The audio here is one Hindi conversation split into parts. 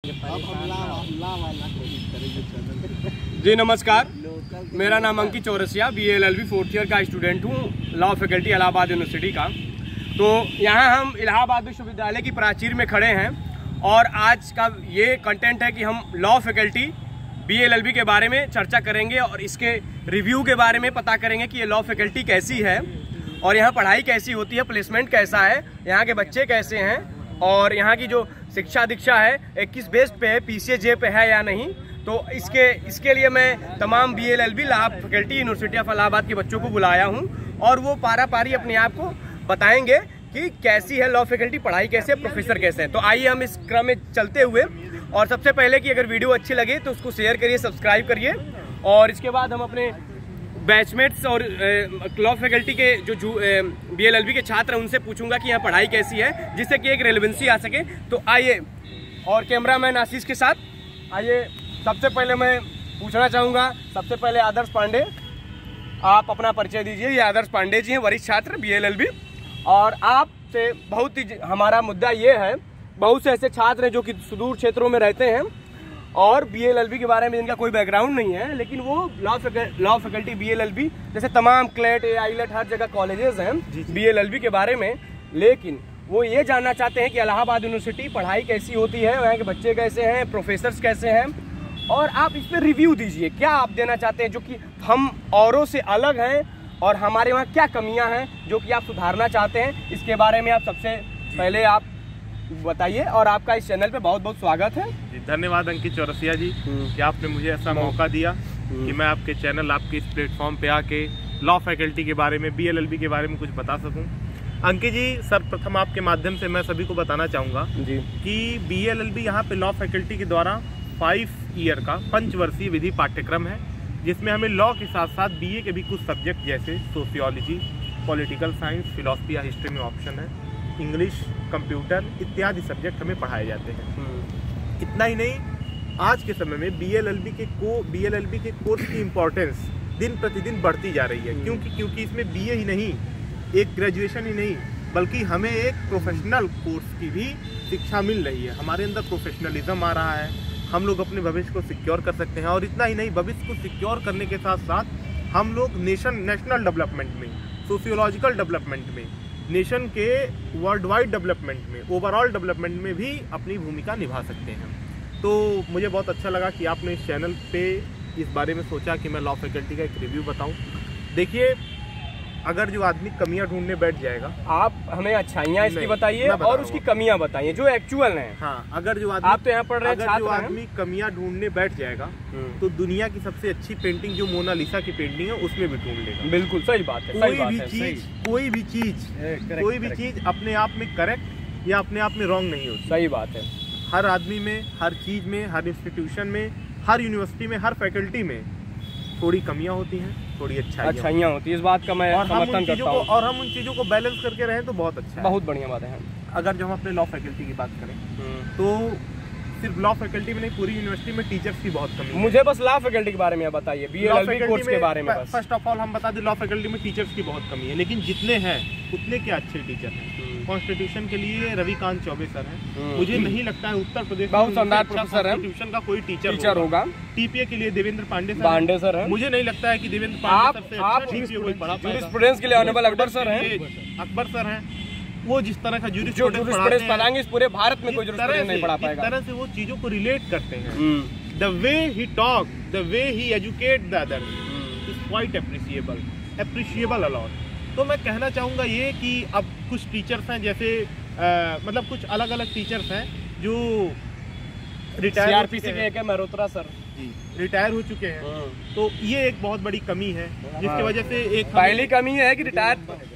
जी नमस्कार, मेरा नाम अंकित चौरसिया BA-LLB 4th ईयर का स्टूडेंट हूँ, लॉ फैकल्टी इलाहाबाद यूनिवर्सिटी का। तो यहाँ हम इलाहाबाद विश्वविद्यालय की प्राचीर में खड़े हैं और आज का ये कंटेंट है कि हम लॉ फैकल्टी BA-LLB के बारे में चर्चा करेंगे और इसके रिव्यू के बारे में पता करेंगे कि ये लॉ फैकल्टी कैसी है और यहाँ पढ़ाई कैसी होती है, प्लेसमेंट कैसा है, यहाँ के बच्चे कैसे हैं और यहाँ की जो शिक्षा दीक्षा है किस बेस पे है, PCA पे है या नहीं। तो इसके लिए मैं तमाम BA-LLB law faculty university of Allahabad के बच्चों को बुलाया हूँ और वो पारा पारी अपने आप को बताएंगे कि कैसी है लॉ फैकल्टी, पढ़ाई कैसे, प्रोफेसर कैसे हैं। तो आइए हम इस क्रम में चलते हुए, और सबसे पहले कि अगर वीडियो अच्छी लगे तो उसको शेयर करिए, सब्सक्राइब करिए और इसके बाद हम अपने बैचमेट्स और लॉ फैकल्टी के जो BA-LLB के छात्र हैं उनसे पूछूंगा कि यहाँ पढ़ाई कैसी है, जिससे कि एक रेलेवेंसी आ सके। तो आइए, और कैमरामैन आशीष के साथ आइए। सबसे पहले मैं पूछना चाहूँगा, सबसे पहले आदर्श पांडे, आप अपना परिचय दीजिए। ये आदर्श पांडे जी हैं, वरिष्ठ छात्र BA-LLB। और आपसे बहुत ही हमारा मुद्दा ये है, बहुत से ऐसे छात्र हैं जो कि सुदूर क्षेत्रों में रहते हैं और BA-LLB के बारे में जिनका कोई बैकग्राउंड नहीं है, लेकिन वो लॉ फैकल्टी BA-LLB जैसे तमाम क्लेट, आईलेट, हर जगह कॉलेजेस हैं BA-LLB के बारे में, लेकिन वो ये जानना चाहते हैं कि इलाहाबाद यूनिवर्सिटी पढ़ाई कैसी होती है, वहाँ के बच्चे कैसे हैं, प्रोफेसर्स कैसे हैं, और आप इस पर रिव्यू दीजिए। क्या आप देना चाहते हैं जो कि हम औरों से अलग हैं और हमारे वहाँ क्या कमियाँ हैं जो कि आप सुधारना चाहते हैं, इसके बारे में आप सबसे पहले आप बताइए। और आपका इस चैनल पे बहुत बहुत स्वागत है। जी धन्यवाद अंकित चौरसिया जी कि आपने मुझे ऐसा मौका दिया कि मैं आपके चैनल, आपके इस प्लेटफॉर्म पे आके लॉ फैकल्टी के बारे में, BA-LLB के बारे में कुछ बता सकूं। अंकित जी, सर्वप्रथम आपके माध्यम से मैं सभी को बताना चाहूँगा कि BA-LLB यहाँ पे लॉ फैकल्टी के द्वारा 5 ईयर का पंचवर्षीय विधि पाठ्यक्रम है, जिसमें हमें लॉ के साथ साथ BA के भी कुछ सब्जेक्ट जैसे सोशियोलॉजी, पॉलिटिकल साइंस, फिलॉसफी या हिस्ट्री में ऑप्शन है, इंग्लिश, कंप्यूटर इत्यादि सब्जेक्ट हमें पढ़ाए जाते हैं। इतना ही नहीं, आज के समय में BA-LLB के कोर्स की इम्पोर्टेंस दिन प्रतिदिन बढ़ती जा रही है। क्योंकि इसमें BA ही नहीं, एक ग्रेजुएशन ही नहीं, बल्कि हमें एक प्रोफेशनल कोर्स की भी शिक्षा मिल रही है। हमारे अंदर प्रोफेशनलिज्म आ रहा है, हम लोग अपने भविष्य को सिक्योर कर सकते हैं। और इतना ही नहीं, भविष्य को सिक्योर करने के साथ साथ हम लोग नेशनल डेवलपमेंट में, सोशियोलॉजिकल डेवलपमेंट में, नेशन के वर्ल्ड वाइड डेवलपमेंट में, ओवरऑल डेवलपमेंट में भी अपनी भूमिका निभा सकते हैं। तो मुझे बहुत अच्छा लगा कि आपने इस चैनल पे इस बारे में सोचा कि मैं लॉ फैकल्टी का एक रिव्यू बताऊं। देखिए, अगर जो आदमी कमियां ढूंढने बैठ जाएगा, आप हमें अच्छाइयाँ इसकी बताइए और उसकी कमियां बताइए जो एक्चुअल हैं। हाँ, अगर जो आदमी, आप तो यहाँ पढ़ रहे हैं, अगर जो आदमी कमियां ढूंढने बैठ जाएगा तो दुनिया की सबसे अच्छी पेंटिंग जो मोनालिसा की पेंटिंग है उसमें भी ढूंढ लेगा। बिल्कुल सही बात है। कोई भी चीज अपने आप में करेक्ट या अपने आप में रॉन्ग नहीं होती। सही बात है। हर आदमी में, हर चीज में, हर इंस्टीट्यूशन में, हर यूनिवर्सिटी में, हर फैकल्टी में थोड़ी कमियां होती हैं, थोड़ी अच्छाइयां होती है। इस बात का मैं समर्थन करता हूं। और हम उन चीजों को बैलेंस करके रहें तो बहुत अच्छा है, बहुत बढ़िया बात है। अगर जो हम अपने लॉ फैकल्टी की बात करें तो सिर्फ लॉ फैकल्टी में नहीं, पूरी यूनिवर्सिटी में टीचर्स की बहुत कमी है। मुझे बस लॉ फैकल्टी के बारे में बताइए, BA-LLB कोर्स के बारे में। फर्स्ट ऑफ ऑल हम बता दें, लॉ फैकल्टी में टीचर्स की बहुत कमी है, लेकिन जितने हैं उतने के अच्छे टीचर हैं। कॉन्स्टिट्यूशन के लिए रविकांत चौबे सर हैं। मुझे नहीं लगता है उत्तर प्रदेश बहुत शानदार प्रोफेसर है, कॉन्स्टिट्यूशन का कोई टीचर होगा। TPA के लिए देवेंद्र पांडे सर हैं। मुझे नहीं लगता है कि देवेंद्र पांडे सबसे अच्छा कोई पढ़ा पाएगा। जूरिस्प्रूडेंस के लिए ऑनरेबल अकबर सर हैं। वो जिस तरह का जूरिस्प्रूडेंस पढ़ाएंगे, इस पूरे भारत में कोई जूरिस्प्रूडेंस नहीं पढ़ा पाएगा। इस तरह से वो चीजों को रिलेट करते हैं। The way he talk, the way he educate the other is quite appreciable a lot. तो मैं कहना चाहूँगा ये कि अब कुछ टीचर्स हैं, जैसे मतलब कुछ अलग अलग टीचर्स हैं जो रिटायर, CRPC के एक है मल्होत्रा सर जी, रिटायर हो चुके हैं। तो ये एक बहुत बड़ी कमी है, जिसकी वजह से एक पहली कमी है कि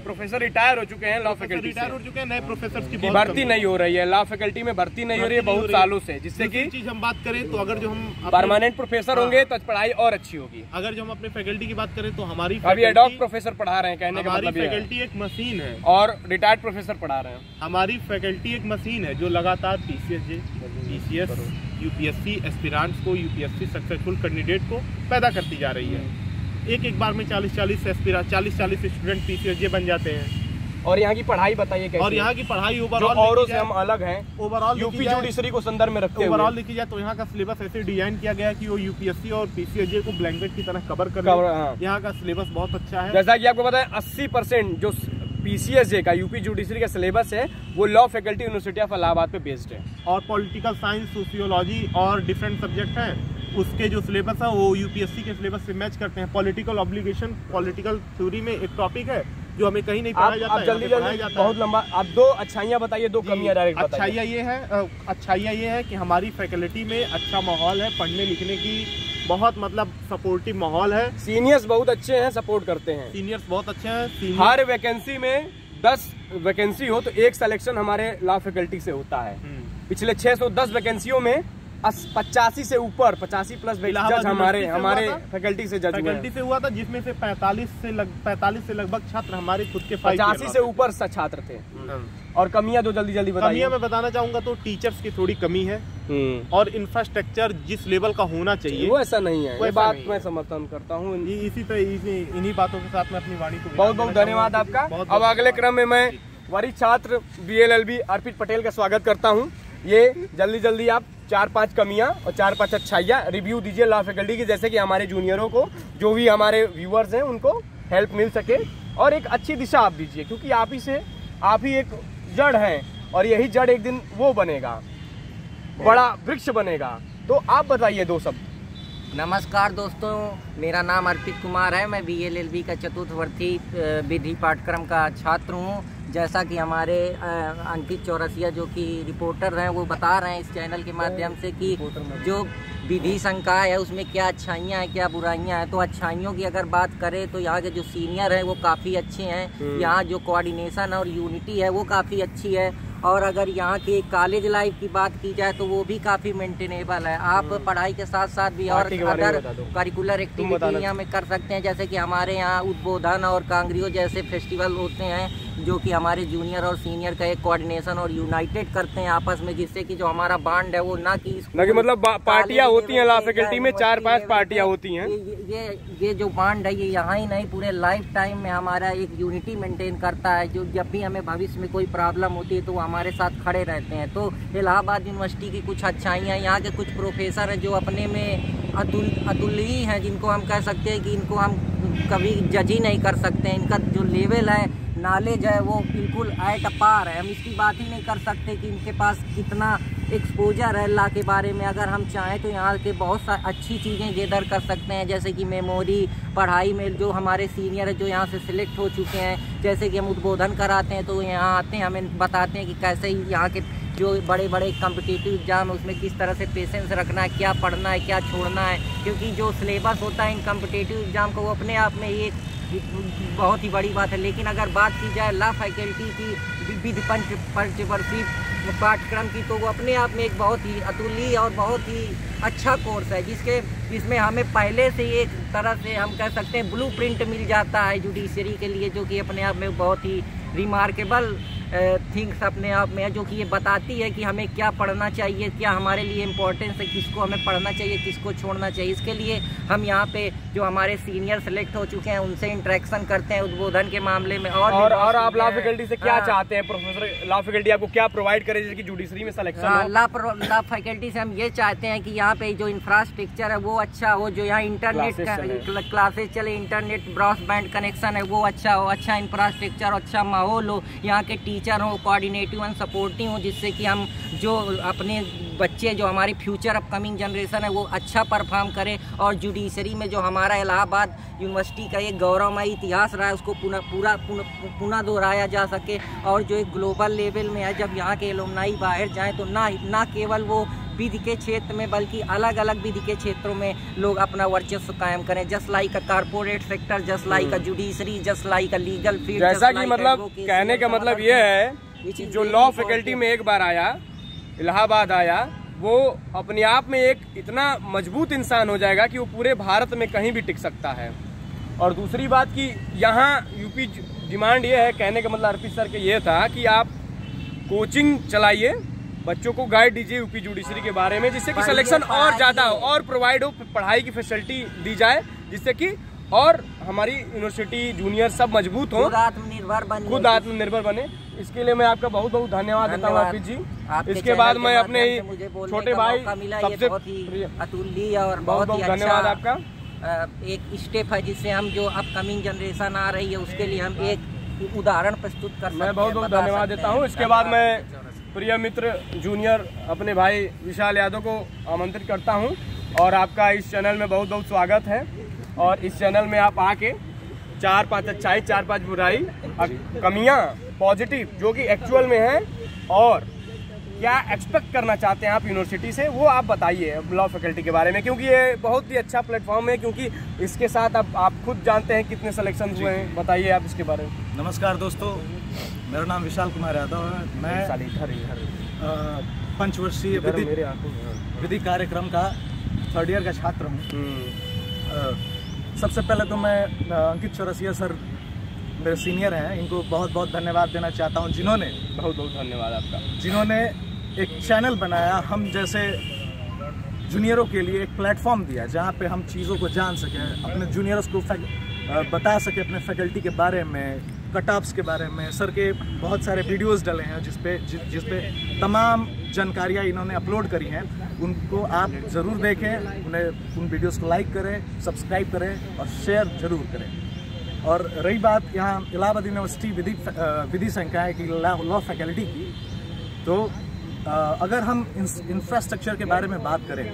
प्रोफेसर रिटायर हो चुके हैं, लॉ फैकल्टी रिटायर हो चुके हैं, नए प्रोफेसर की भर्ती नहीं हो रही है, लॉ फैकल्टी में भर्ती नहीं हो रही है बहुत सालों से, जिससे कि चीज हम बात करें तो अगर जो हम परमानेंट प्रोफेसर होंगे तो पढ़ाई और अच्छी होगी। अगर जो हम अपने फैकल्टी की बात करें तो हमारी अभी एडॉक प्रोफेसर पढ़ा रहे हैं, कहने का मतलब फैकल्टी एक मशीन है और रिटायर्ड प्रोफेसर पढ़ा रहे हैं। हमारी फैकल्टी एक मशीन है जो लगातार PCS, UPSC एस्पिरेंट्स को, UPSC सक्सेसफुल कैंडिडेट को पैदा करती जा रही है। एक बार में 40-40 स्टूडेंट PCSJ बन जाते हैं। और यहाँ की पढ़ाई बताइए कैसी? और यहाँ की पढ़ाई ओवरऑल औरों से हम अलग हैं, ओवरऑल यूपी जुडिशरी को संदर्भ में रखते हुए ओवरऑल देखी जाए तो यहाँ का सिलेबस ऐसे डिजाइन किया गया है कि वो यूपीएससी और पीसीएसजे को ब्लैंकेट की तरह कवर कर हाँ। यहाँ का सिलेबस बहुत अच्छा है। जैसा कि आपको पता है 80% जो पीसीएसजे का यूपी जुडिशरी का सिलेबस है वो law faculty university of Allahabad पे बेस्ड है। और पॉलिटिकल साइंस, सोशियोलॉजी और डिफरेंट सब्जेक्ट हैं, उसके जो सिलेबस है वो यूपीएससी के सिलेबस से मैच करते हैं। पॉलिटिकल ऑब्लिगेशन, पॉलिटिकल थ्योरी में एक टॉपिक है जो हमें कहीं नहीं पढ़ाया जाता है। जल्दी जल्दी बहुत लंबा, आप दो अच्छाइयाँ बताइए, दो कमियाँ डायरेक्ट बताइए। अच्छाइयाँ ये है कि हमारी फैकल्टी में अच्छा माहौल है, पढ़ने लिखने की बहुत मतलब सपोर्टिव माहौल है। सीनियर्स बहुत अच्छे हैं, सपोर्ट करते हैं। सीनियर्स बहुत अच्छे हैं। हर वैकेंसी में 10 वैकेंसी हो तो एक सिलेक्शन हमारे लॉ फैकल्टी से होता है। पिछले 610 वैकेंसी में 85 से ऊपर 85 प्लस जज हमारे फैकल्टी से जज फैकल्टी से हुआ था, जिसमें से 45 से लगभग छात्र हमारे खुद के 85 से ऊपर छात्र थे। और कमियां जो जल्दी जल्दी बताइए। कमियां मैं बताना चाहूंगा तो टीचर्स की थोड़ी कमी है और इंफ्रास्ट्रक्चर जिस लेवल का होना चाहिए वो ऐसा नहीं है। ये बात मैं समर्थन करता हूँ। इन्हीं बातों के साथ मैं अपनी वाणी को बहुत बहुत धन्यवाद आपका। अब अगले क्रम में मैं वरिष्ठ छात्र BLLB अर्पित पटेल का स्वागत करता हूँ। ये जल्दी जल्दी आप 4-5 कमियां और 4-5 अच्छाइयां रिव्यू दीजिए लॉ फैकल्टी की, जैसे कि हमारे जूनियरों को, जो भी हमारे व्यूअर्स हैं उनको हेल्प मिल सके और एक अच्छी दिशा आप दीजिए, क्योंकि आप ही एक जड़ हैं और यही जड़ एक दिन वो बनेगा, बड़ा वृक्ष बनेगा। तो आप बताइए दो शब्द। नमस्कार दोस्तों, मेरा नाम अर्पित कुमार है। मैं BLLB का चतुर्थ वर्षीय विधि पाठ्यक्रम का छात्र हूँ। जैसा कि हमारे अंकित चौरसिया जो कि रिपोर्टर हैं वो बता रहे हैं इस चैनल के माध्यम से कि जो विधि संकाय है उसमें क्या अच्छाइयाँ हैं क्या बुराइयाँ हैं। तो अच्छाइयों की अगर बात करें तो यहाँ के जो सीनियर हैं वो काफ़ी अच्छे हैं। यहाँ जो कोऑर्डिनेशन और यूनिटी है वो काफ़ी अच्छी है। और अगर यहाँ की कॉलेज लाइफ की बात की जाए तो वो भी काफ़ी मेंटेनेबल है। आप पढ़ाई के साथ साथ भी और अदर करिकुलर एक्टिविटी में कर सकते हैं, जैसे कि हमारे यहाँ उद्बोधन और कांग्रियो जैसे फेस्टिवल होते हैं जो कि हमारे जूनियर और सीनियर का एक कोऑर्डिनेशन और यूनाइटेड करते हैं आपस में, जिससे कि जो हमारा बांड है वो ना कि मतलब पार्टियां होती हैं लॉ फैकल्टी में, 4-5 पार्टियां होती हैं। ये जो बांड है ये यहाँ ही नहीं पूरे लाइफ टाइम में हमारा एक यूनिटी मेंटेन करता है। जो जब भी हमें भविष्य में कोई प्रॉब्लम होती है तो हमारे साथ खड़े रहते हैं। तो इलाहाबाद यूनिवर्सिटी की कुछ अच्छाइयाँ, यहाँ के कुछ प्रोफेसर हैं जो अपने में अतुलनीय हैं, जिनको हम कह सकते हैं कि इनको हम कभी जज ही नहीं कर सकते। इनका जो लेवल है, नॉलेज है, वो बिल्कुल एट पार है। हम इसकी बात ही नहीं कर सकते कि इनके पास कितना एक्सपोजर है लॉ के बारे में। अगर हम चाहें तो यहाँ के बहुत अच्छी चीज़ें गेदर कर सकते हैं, जैसे कि मेमोरी, पढ़ाई में जो हमारे सीनियर है जो यहाँ से सिलेक्ट हो चुके हैं, जैसे कि हम उद्बोधन कराते हैं तो यहाँ आते हैं, हमें बताते हैं कि कैसे यहाँ के जो बड़े बड़े कॉम्पिटिटिव एग्जाम है उसमें किस तरह से पेशेंस रखना है, क्या पढ़ना है, क्या छोड़ना है। क्योंकि जो सिलेबस होता है इन कॉम्पिटिटिव एग्जाम को वो अपने आप में एक बहुत ही बड़ी बात है। लेकिन अगर बात की जाए लॉ फैकल्टी की विधि पंचवर्षीय पाठ्यक्रम की तो वो अपने आप में एक बहुत ही अतुलनीय और बहुत ही अच्छा कोर्स है, जिसमें हमें पहले से एक तरह से हम कह सकते हैं ब्लूप्रिंट मिल जाता है जुडिशरी के लिए, जो कि अपने आप में बहुत ही रिमार्केबल थिंग्स अपने आप में है, जो कि ये बताती है कि हमें क्या पढ़ना चाहिए, क्या हमारे लिए इम्पोर्टेंस है, किसको हमें पढ़ना चाहिए, किसको छोड़ना चाहिए। इसके लिए हम यहाँ पे जो हमारे सीनियर सेलेक्ट हो चुके हैं उनसे इंटरेक्शन करते हैं उद्बोधन के मामले में। और आप लॉ फैकल्टी से क्या चाहते हैं प्रोफेसर? लॉ फैकल्टी आपको क्या प्रोवाइड करे जैसे कि जुडिशरी में सिलेक्शन? लॉ फैकल्टी से हम ये चाहते हैं कि यहाँ पे जो इंफ्रास्ट्रक्चर है वो अच्छा हो, जो यहाँ इंटरनेट क्लासेस चले, इंटरनेट ब्रॉडबैंड कनेक्शन है वो अच्छा हो, अच्छा इंफ्रास्ट्रक्चर, अच्छा माहौल हो, यहाँ के टीचर हो कोऑर्डिनेटिव एंड सपोर्टिव हो, जिससे कि हम जो अपने बच्चे जो हमारी फ्यूचर अपकमिंग जनरेशन है वो अच्छा परफॉर्म करे। और जुडिशरी में जो हमारा इलाहाबाद यूनिवर्सिटी का एक गौरवमय इतिहास रहा है उसको पुनः दोहराया जा सके। और जो एक ग्लोबल लेवल में है, जब यहाँ के एलुमनाई बाहर जाएँ तो ना केवल वो विधि के क्षेत्र में बल्कि अलग अलग विधि के क्षेत्रों में लोग अपना वर्चस्व कायम करें, just like a corporate sector, just like a judiciary, just like a legal field. जैसा कि मतलब कहने का मतलब ये है कि जो लॉ फैकल्टी में एक बार आया, इलाहाबाद आया, वो अपने आप में एक इतना मजबूत इंसान हो जाएगा कि वो पूरे भारत में कहीं भी टिक सकता है। और दूसरी बात कि यहाँ यूपी डिमांड ये है, कहने का मतलब अर्पित सर के ये था कि आप कोचिंग चलाइए, बच्चों को गाइड दीजिए यूपी जुडिशरी के बारे में, जिससे कि सिलेक्शन और ज़्यादा हो और प्रोवाइड हो, पढ़ाई की फैसिलिटी दी जाए, जिससे कि और हमारी यूनिवर्सिटी जूनियर सब मजबूत हो, खुद आत्मनिर्भर बने। इसके लिए मैं आपका बहुत बहुत धन्यवाद देता हूँ अर्पित जी। इसके बाद मैं अपने छोटे भाई सबसे अतुल्य और बहुत बहुत धन्यवाद आपका। एक स्टेप है जिससे हम जो अपकमिंग जनरेशन आ रही है उसके लिए हम एक उदाहरण प्रस्तुत कर सकते हैं। मैं बहुत बहुत धन्यवाद देता हूँ। इसके बाद मैं प्रिय मित्र जूनियर अपने भाई विशाल यादव को आमंत्रित करता हूँ और आपका इस चैनल में बहुत बहुत स्वागत है। और इस चैनल में आप आके 4-5 अच्छाई 4-5 बुराई कमियाँ पॉजिटिव जो कि एक्चुअल में है और क्या एक्सपेक्ट करना चाहते हैं आप यूनिवर्सिटी से, वो आप बताइए लॉ फैकल्टी के बारे में, क्योंकि ये बहुत ही अच्छा प्लेटफॉर्म है। क्योंकि इसके साथ आप खुद जानते हैं कितने सिलेक्शन हुए हैं, बताइए आप इसके बारे में। नमस्कार दोस्तों, मेरा नाम विशाल कुमार यादव है। मैं पंचवर्षीय विधि कार्यक्रम का 3rd ईयर का छात्र हूँ। सबसे पहले तो मैं अंकित चौरसिया सर मेरे सीनियर हैं, इनको बहुत बहुत धन्यवाद देना चाहता हूं, जिन्होंने बहुत बहुत धन्यवाद आपका, जिन्होंने एक चैनल बनाया, हम जैसे जूनियरों के लिए एक प्लेटफॉर्म दिया जहां पे हम चीज़ों को जान सकें, अपने जूनियर्स को बता सके अपने फैकल्टी के बारे में, कट ऑफ्स के बारे में। सर के बहुत सारे वीडियोस डले हैं जिस पे तमाम जानकारियाँ इन्होंने अपलोड करी हैं, उनको आप ज़रूर देखें, उन्हें उन वीडियोस को लाइक करें, सब्सक्राइब करें और शेयर ज़रूर करें। और रही बात यहाँ इलाहाबाद यूनिवर्सिटी विधि संकाय की लॉ फैकल्टी की, तो अगर हम इंफ्रास्ट्रक्चर के बारे में बात करें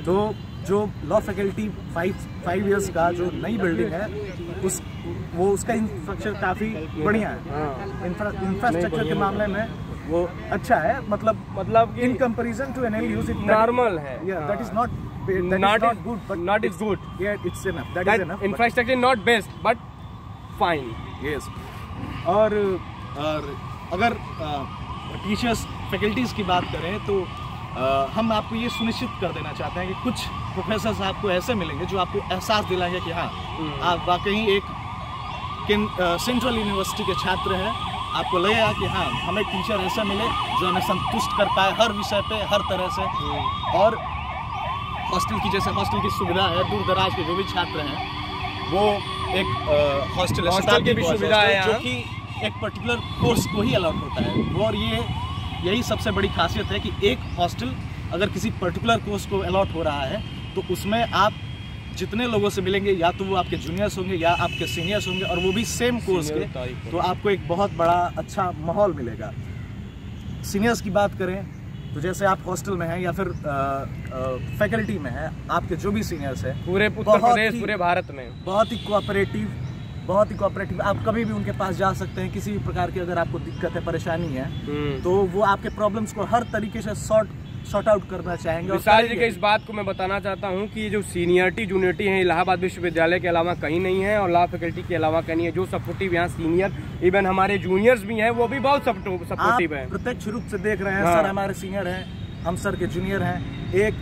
तो जो लॉ फैकल्टी 5 इयर्स का जो नई बिल्डिंग है उसका इंफ्रास्ट्रक्चर काफ़ी बढ़िया है। इंफ्रास्ट्रक्चर के मामले में वो अच्छा है, मतलब in comparison to NLUs it normal है। That is not good but not is good, it's enough, that is enough. Infrastructure not best but fine. Yes. और अगर टीचर्स फैकल्टीज़ की बात करें तो हम आपको ये सुनिश्चित कर देना चाहते हैं कि कुछ प्रोफेसर्स आपको ऐसे मिलेंगे जो आपको एहसास दिलाएंगे कि हाँ आप वाकई एक सेंट्रल यूनिवर्सिटी के छात्र हैं। आपको लगेगा कि हाँ हमें टीचर ऐसे मिले जो हमें संतुष्ट कर पाए हर विषय पे, हर तरह से। और हॉस्टल की जैसे हॉस्टल की सुविधा है, दूर दराज के जो भी छात्र हैं वो एक हॉस्टल की भी सुविधा है जो कि एक पर्टिकुलर कोर्स को ही अलाउड होता है। वो और यही सबसे बड़ी खासियत है कि एक हॉस्टल अगर किसी पर्टिकुलर कोर्स को अलॉट हो रहा है तो उसमें आप जितने लोगों से मिलेंगे या तो वो आपके जूनियर्स होंगे या आपके सीनियर्स होंगे और वो भी सेम कोर्स के, तो आपको एक बहुत बड़ा अच्छा माहौल मिलेगा। सीनियर्स की बात करें तो जैसे आप हॉस्टल में हैं या फिर फैकल्टी में हैं, आपके जो भी सीनियर्स हैं पूरे उत्तर प्रदेश पूरे भारत में बहुत ही कोऑपरेटिव, आप कभी भी उनके पास जा सकते हैं। किसी भी प्रकार की अगर आपको दिक्कत है, परेशानी है तो वो आपके प्रॉब्लम्स को हर तरीके से सॉर्ट आउट करना चाहेंगे। विशाल जी के इस बात को मैं बताना चाहता हूं कि जो सीनियरिटी जूनियरिटी है इलाहाबाद विश्वविद्यालय के अलावा कहीं नहीं है और लॉ फैकल्टी के अलावा कहीं है। जो सपोर्टिव यहाँ सीनियर इवन हमारे जूनियर्स भी हैं वो भी बहुत सपोर्टिव है। प्रत्यक्ष रूप से देख रहे हैं सर हमारे सीनियर हैं, हम सर के जूनियर हैं, एक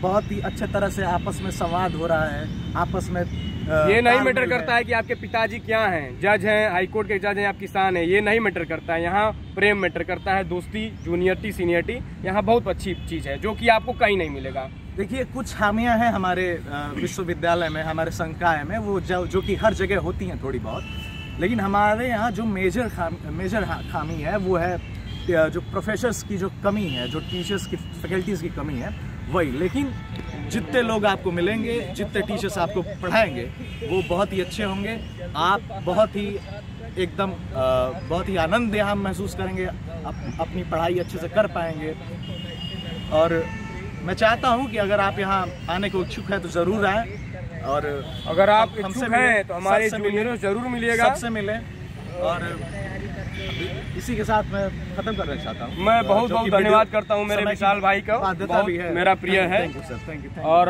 बहुत ही अच्छे तरह से आपस में संवाद हो रहा है। आपस में ये नहीं मैटर करता है कि आपके पिताजी क्या हैं, जज हैं, हाईकोर्ट के जज हैं, आप किसान हैं, ये नहीं मैटर करता है। यहाँ प्रेम मैटर करता है, दोस्ती, जूनियरिटी, सीनियरिटी यहाँ बहुत अच्छी चीज है जो कि आपको कहीं नहीं मिलेगा। देखिए कुछ खामियां हैं हमारे विश्वविद्यालय में, हमारे संकाय में, वो जो कि हर जगह होती हैं थोड़ी बहुत, लेकिन हमारे यहाँ जो मेजर खामी है वो है जो प्रोफेसर्स की जो कमी है, जो टीचर्स की फैकल्टीज़ की कमी है वही। लेकिन जितने लोग आपको मिलेंगे, जितने टीचर्स आपको पढ़ाएंगे वो बहुत ही अच्छे होंगे। आप बहुत ही आनंद यहाँ महसूस करेंगे, अपनी पढ़ाई अच्छे से कर पाएंगे। और मैं चाहता हूँ कि अगर आप यहाँ आने को इच्छुक हैं तो ज़रूर आएँ, और अगर आप इच्छुक हैं तो हमारे जूनियरों जरूर मिलिएगा, सबसे मिलें। और इसी के साथ मैं खत्म करना चाहता हूँ। मैं बहुत बहुत धन्यवाद करता हूँ मेरे विशाल भाई का, बहुत मेरा प्रिय है। और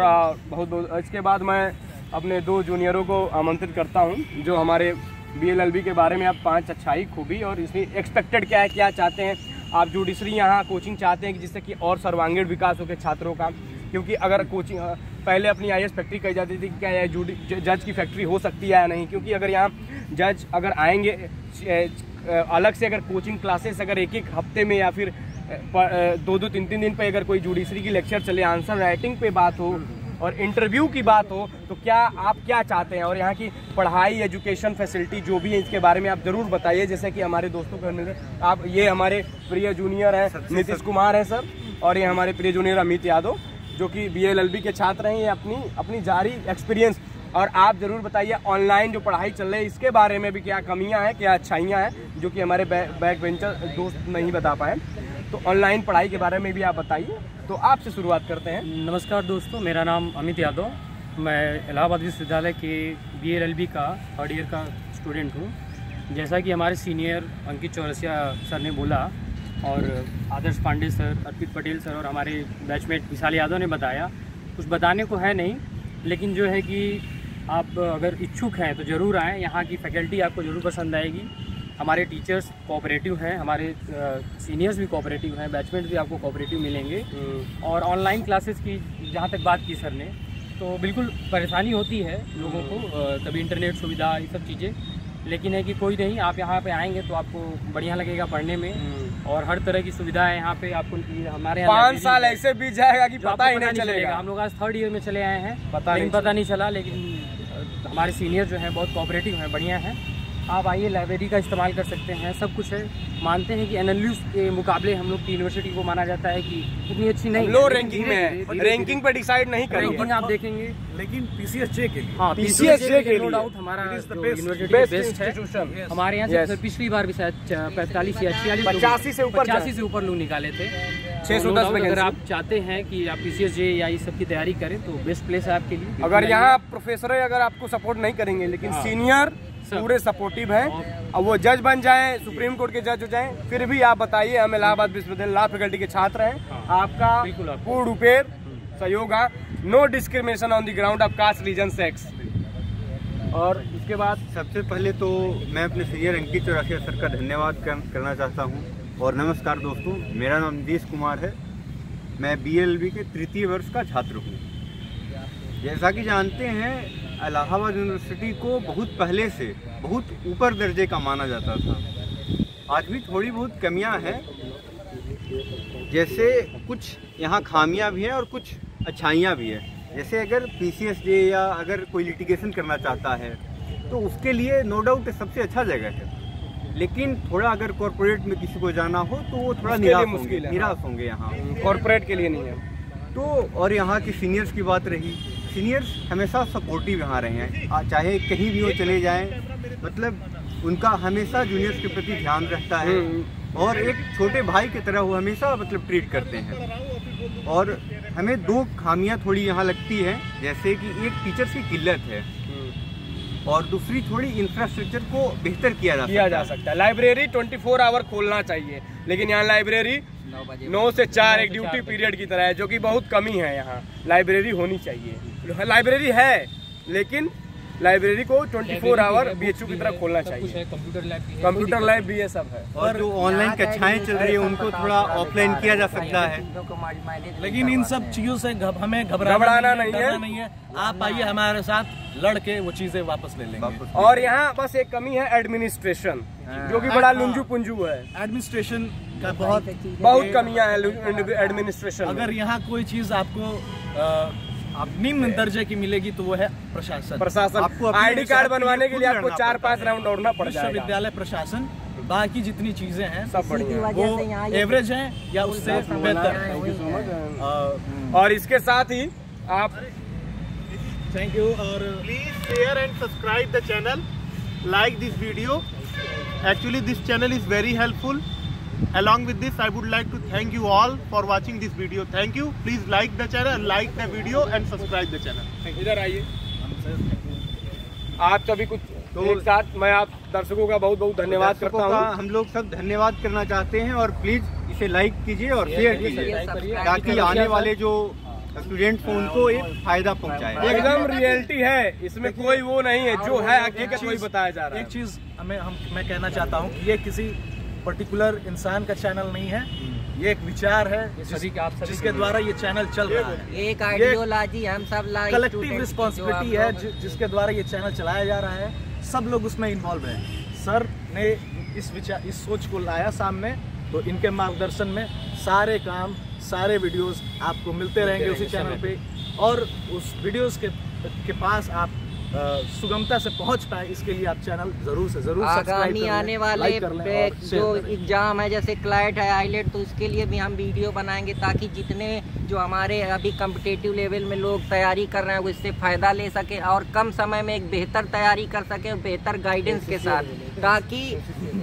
बहुत इसके बाद मैं अपने 2 जूनियरों को आमंत्रित करता हूँ जो हमारे BLLB के बारे में आप 5 अच्छाई खूबी और इसमें एक्सपेक्टेड क्या है, क्या चाहते हैं आप। जुडिशरी यहाँ कोचिंग चाहते हैं कि जिससे कि और सर्वांगीण विकास हो के छात्रों का, क्योंकि अगर कोचिंग पहले अपनी IAS फैक्ट्री कही जाती थी कि क्या जज की फैक्ट्री हो सकती है या नहीं, क्योंकि अगर यहाँ जज अगर आएंगे अलग से अगर कोचिंग क्लासेस अगर एक हफ्ते में या फिर 2-3 दिन पे अगर कोई जुडिशरी की लेक्चर चले, आंसर राइटिंग पे बात हो, और इंटरव्यू की बात हो तो क्या आप क्या चाहते हैं और यहाँ की पढ़ाई, एजुकेशन फैसिलिटी जो भी है इसके बारे में आप जरूर बताइए। जैसे कि हमारे दोस्तों को आप, ये हमारे प्रिय जूनियर हैं नीतीश कुमार है सर, और ये हमारे प्रिय जूनियर अमित यादव जो कि BLLB के छात्र हैं। ये अपनी जारी एक्सपीरियंस, और आप जरूर बताइए ऑनलाइन जो पढ़ाई चल रही है इसके बारे में भी क्या कमियां हैं, क्या अच्छाइयां हैं जो कि हमारे बैक बेंचर दोस्त नहीं बता पाए। तो ऑनलाइन पढ़ाई के बारे में भी आप बताइए। तो आपसे शुरुआत करते हैं। नमस्कार दोस्तों, मेरा नाम अमित यादव, मैं इलाहाबाद विश्वविद्यालय के BLLB का 3rd ईयर का स्टूडेंट हूँ। जैसा कि हमारे सीनियर अंकित चौरसिया सर ने बोला और आदर्श पांडे सर, अर्पित पटेल सर और हमारे बैचमेट विशाल यादव ने बताया, कुछ बताने को है नहीं, लेकिन जो है कि आप अगर इच्छुक हैं तो ज़रूर आएँ। यहाँ की फैकल्टी आपको ज़रूर पसंद आएगी। हमारे टीचर्स कोऑपरेटिव हैं, हमारे सीनियर्स भी कोऑपरेटिव हैं, बैचमेट भी आपको कोऑपरेटिव मिलेंगे। और ऑनलाइन क्लासेस की जहाँ तक बात की सर ने, तो बिल्कुल परेशानी होती है लोगों को, कभी इंटरनेट सुविधा, ये सब चीज़ें, लेकिन है कि कोई नहीं, आप यहाँ पे आएंगे तो आपको बढ़िया लगेगा पढ़ने में, और हर तरह की सुविधा है यहाँ पे आपको। हमारे यहाँ 5 साल ऐसे बीत जाएगा कि पता ही नहीं चलेगा। हम लोग आज 3rd ईयर में चले आए हैं, पता नहीं चला, लेकिन हमारे सीनियर जो हैं बहुत कोऑपरेटिव हैं, बढ़िया हैं। आप आइए, लाइब्रेरी का इस्तेमाल कर सकते हैं, सब कुछ है। मानते हैं कि एनएलयू के मुकाबले हम लोग की यूनिवर्सिटी को माना जाता है कि इतनी अच्छी नहीं, लो रैंकिंग में है, रैंकिंग पे डिसाइड नहीं करेंगे, रैंकिंग आप देखेंगे, लेकिन PCSJ के लिए, हाँ, PCSJ के लिए नो डाउट हमारा यूनिवर्सिटी बेस्ट है। हमारे यहाँ से पिछली बार भी शायद 45 या 85 से ऊपर लोग निकाले थे। 610 में। अगर आप चाहते हैं कि आप PCSJ या इस सब की तैयारी करें तो बेस्ट प्लेस है आपके लिए। अगर यहाँ प्रोफेसर अगर आपको सपोर्ट नहीं करेंगे, लेकिन सीनियर पूरे सपोर्टिव हैं, और वो जज बन जाएं, सुप्रीम कोर्ट के जज हो जाएं, फिर भी आप बताइए, हम इलाहाबाद विश्वविद्यालय लॉ फैकल्टी के छात्र हैं, आपका पूर्ण रूपेण सहयोग है। No discrimination on the ground of caste, region, sex. और इसके बाद सबसे पहले तो मैं अपने सीनियर अंकित चौरसिया सर का धन्यवाद करना चाहता हूं। और नमस्कार दोस्तों, मेरा नाम नीतीश कुमार है, मैं BLLB के 3य वर्ष का छात्र हूं। जैसा कि जानते हैं, इलाहाबाद यूनिवर्सिटी को बहुत पहले से बहुत ऊपर दर्जे का माना जाता था। आज भी थोड़ी बहुत कमियां हैं, जैसे कुछ यहाँ खामियां भी हैं और कुछ अच्छाइयाँ भी हैं। जैसे अगर PCSJ या अगर कोई लिटिगेशन करना चाहता है तो उसके लिए नो डाउट सबसे अच्छा जगह है, लेकिन थोड़ा अगर कॉर्पोरेट में किसी को जाना हो तो वो थोड़ा निराश होंगे यहाँ, कॉर्पोरेट के लिए नहीं है। तो और यहाँ की सीनियर्स की बात रही, सीनियर्स हमेशा सपोर्टिव यहाँ रहे हैं, चाहे कहीं भी वो चले जाएं, मतलब उनका हमेशा जूनियर्स के प्रति ध्यान रहता है, और एक छोटे भाई की तरह वो हमेशा मतलब ट्रीट करते हैं। और हमें 2 खामियां थोड़ी यहाँ लगती है, जैसे कि एक टीचर्स की किल्लत है, और दूसरी थोड़ी इंफ्रास्ट्रक्चर को बेहतर किया जा सकता है। लाइब्रेरी 24 आवर खोलना चाहिए, लेकिन यहाँ लाइब्रेरी 9 से 4 एक ड्यूटी पीरियड की तरह है, जो कि बहुत कमी है। यहाँ लाइब्रेरी होनी चाहिए, लाइब्रेरी है, लेकिन लाइब्रेरी को 24 आवर BHU की तरह खोलना चाहिए। कंप्यूटर लैब भी ये सब है, और जो ऑनलाइन कक्षाएं चल रही है उनको थोड़ा ऑफलाइन किया जा सकता है। लेकिन इन सब चीजों से हमें घबराना नहीं है। आप आइए हमारे साथ, लड़के वो चीजें वापस ले लेंगे। और यहाँ बस एक कमी है एडमिनिस्ट्रेशन, जो कि बड़ा लुंजू पुंजू है। एडमिनिस्ट्रेशन का बहुत कमियां हैं एडमिनिस्ट्रेशन। अगर यहाँ कोई चीज आपको निम्न दर्जे की मिलेगी तो वो है प्रशासन। आपको ID कार्ड बनवाने के लिए आपको 4-5 राउंड दौड़ना पड़ जाएगा। विश्वविद्यालय प्रशासन, बाकी जितनी चीजें हैं सब बढ़िया, वो एवरेज हैं या उससे बेहतर है। और इसके साथ ही आप थैंक यू, और please share and subscribe the channel, like this video. Actually this channel is very helpful. Along with this, I would like to thank you all for watching this video. Thank you. Please like the channel, like the video and subscribe the channel. इधर आइए, आप सभी कुछ तो एक साथ मैं आप दर्शकों का बहुत बहुत धन्यवाद करता हूँ। हम लोग सब धन्यवाद करना चाहते हैं, और प्लीज इसे लाइक कीजिए और शेयर कीजिए, ताकि आने वाले जो स्टूडेंट्स को उनको एक फायदा पहुंचाए। एकदम रियलिटी है, इसमें कोई वो नहीं है, जो है हकीकत वही बताया जा रहा है। एक चीज मैं कहना चाहता हूँ कि ये किसी पर्टिकुलर इंसान का चैनल नहीं है, ये एक विचार है जिसके द्वारा ये चैनल चल रहा है। एक आइडियोलॉजी, हम सब कलेक्टिव रिस्पॉन्सिबिलिटी है जिसके द्वारा ये चैनल चलाया जा रहा है। सब लोग उसमें इन्वॉल्व हैं। सर ने इस सोच को लाया सामने, तो इनके मार्गदर्शन में सारे काम सारे वीडियोस आपको मिलते रहेंगे उसी चैनल पे, और उस वीडियोस के पास आप सुगमता से पहुंच पाए, इसके लिए आप चैनल जरूर से जरूर आगामी आने वाले जो एग्जाम है जैसे क्लैट है, आईलेट, तो उसके लिए भी हम वीडियो बनाएंगे ताकि जितने जो हमारे अभी कॉम्पिटिटिव लेवल में लोग तैयारी कर रहे हैं वो इससे फ़ायदा ले सके और कम समय में एक बेहतर तैयारी कर सके, बेहतर गाइडेंस के साथ,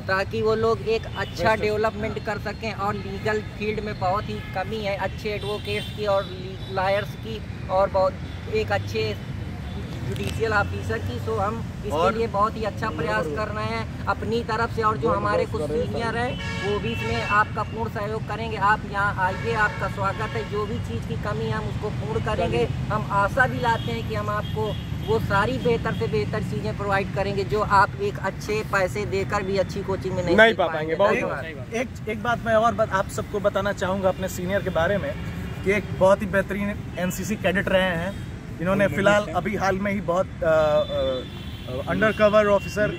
ताकि वो लोग एक अच्छा डेवलपमेंट कर सकें। और लीगल फील्ड में बहुत ही कमी है अच्छे एडवोकेट्स की और लॉयर्स की और बहुत एक अच्छे जुडिशियल ऑफिसर की। सो हम इसके लिए बहुत ही अच्छा प्रयास कर रहे हैं अपनी तरफ से, और जो हमारे कुछ सीनियर हैं वो भी इसमें आपका पूर्ण सहयोग करेंगे। आप यहाँ आइए, आपका स्वागत है। जो भी चीज़ की कमी है हम उसको पूर्ण करेंगे। हम आशा भी लाते हैं कि हम आपको वो सारी बेहतर से बेहतर चीज़ें प्रोवाइड करेंगे जो आप एक अच्छे पैसे देकर भी अच्छी कोचिंग में नहीं पा पाएंगे। एक बात मैं और आप सबको बताना चाहूँगा अपने सीनियर के बारे में कि एक बहुत ही बेहतरीन NCC कैडेट रहे हैं। इन्होंने फिलहाल अभी हाल में ही बहुत अंडर कवर ऑफिसर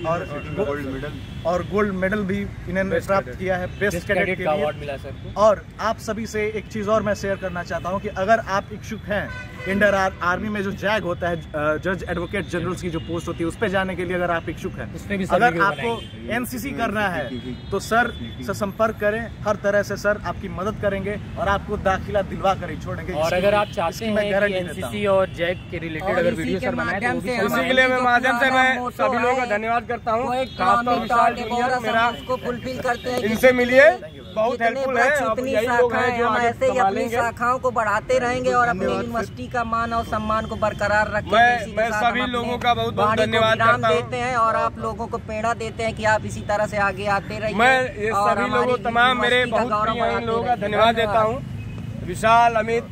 और गोल्ड मेडल भी इन्होंने प्राप्त किया है बेस्ट कैडेट के लिए। अवार्ड मिला सर। और आप सभी से एक चीज़ और मैं शेयर करना चाहता हूं कि अगर आप इच्छुक हैं इंडियन आर्मी में जो जैग होता है, जज एडवोकेट जनरल की जो पोस्ट होती है, उस पर जाने के लिए अगर आप इच्छुक हैं, अगर आपको NCC करना है तो सर से संपर्क करें। हर तरह से सर आपकी मदद करेंगे और आपको दाखिला दिलवा कर ही छोड़ेंगे। और अगर आप चाहते हैं कि NCC और जैग के रिलेटेड अगर वीडियो सर बनाए तो इसी के लिए मैं माध्यम से मैं सभी लोगों का धन्यवाद करता हूँ। मेरा फुलफिल करते हैं, इनसे मिलिए, बहुत हेल्पफुल है। अब यही लोग हैं जो हम ऐसे ही अपनी शाखाओं को बढ़ाते रहेंगे और अपनी यूनिवर्सिटी का मान और सम्मान को बरकरार रखेंगे। मैं सभी लोगों का बहुत बहुत धन्यवाद करता हूँ। देते हैं और आप लोगों को प्रेरणा देते हैं कि आप इसी तरह से आगे आते रहिए। मैं ये सभी लोगों, तमाम मेरे बहुत प्रिय लोगों का धन्यवाद देता हूँ। विशाल, अमित,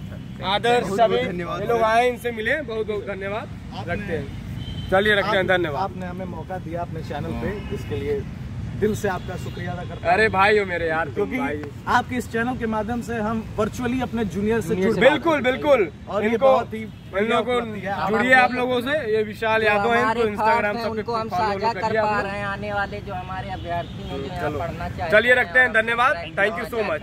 आदर्श, सभी ये लोग आए, इनसे मिले, बहुत बहुत धन्यवाद रखते हैं। चलिए रखते हैं, धन्यवाद। आपने हमें मौका दिया अपने चैनल पे, इसके लिए दिल से आपका शुक्रिया अदा करता हूं। अरे भाई हो मेरे यार, क्योंकि आपके इस चैनल के माध्यम से हम वर्चुअली अपने जूनियर से जुड़ बिल्कुल और इनको इन लोगों को जुड़िए आप लोगों से। ये विशाल यादव है, इनको इंस्टाग्राम सब उनको हम साझा कर पा रहे हैं आने वाले जो हमारे अभ्यर्थी हैं जो यहाँ पढ़ना चाहिए। चलिए रखते हैं, धन्यवाद, थैंक यू सो मच।